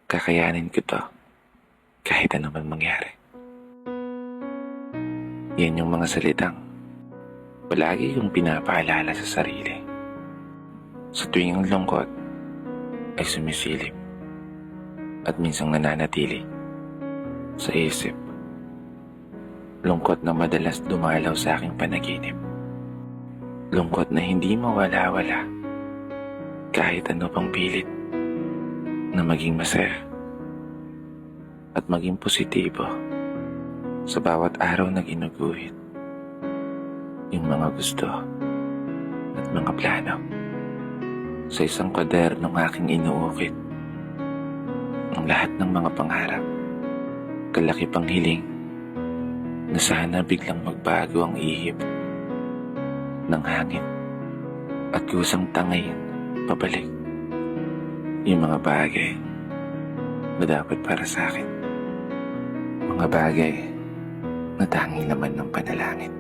Kakayanin ko to kahit ano man mangyari. Yan yung mga salitang palagi kong pinapaalala sa sarili. Sa tuwing ang lungkot ay sumisilip at minsang nananatili sa isip. Lungkot na madalas dumalaw sa aking panaginip. Lungkot na hindi mawala-wala kahit ano pang pilit na maging masaya at maging positibo sa bawat araw na ginuguhit yung mga gusto at mga plano. Sa isang kwadernong aking inuukit ang lahat ng mga pangarap, kalaki pang hiling na sana biglang magbago ang ihip ng hangin at kusang tangayin pabalik yung mga bagay na dapat para sa akin. Mga bagay na tanging naman ng panalangin.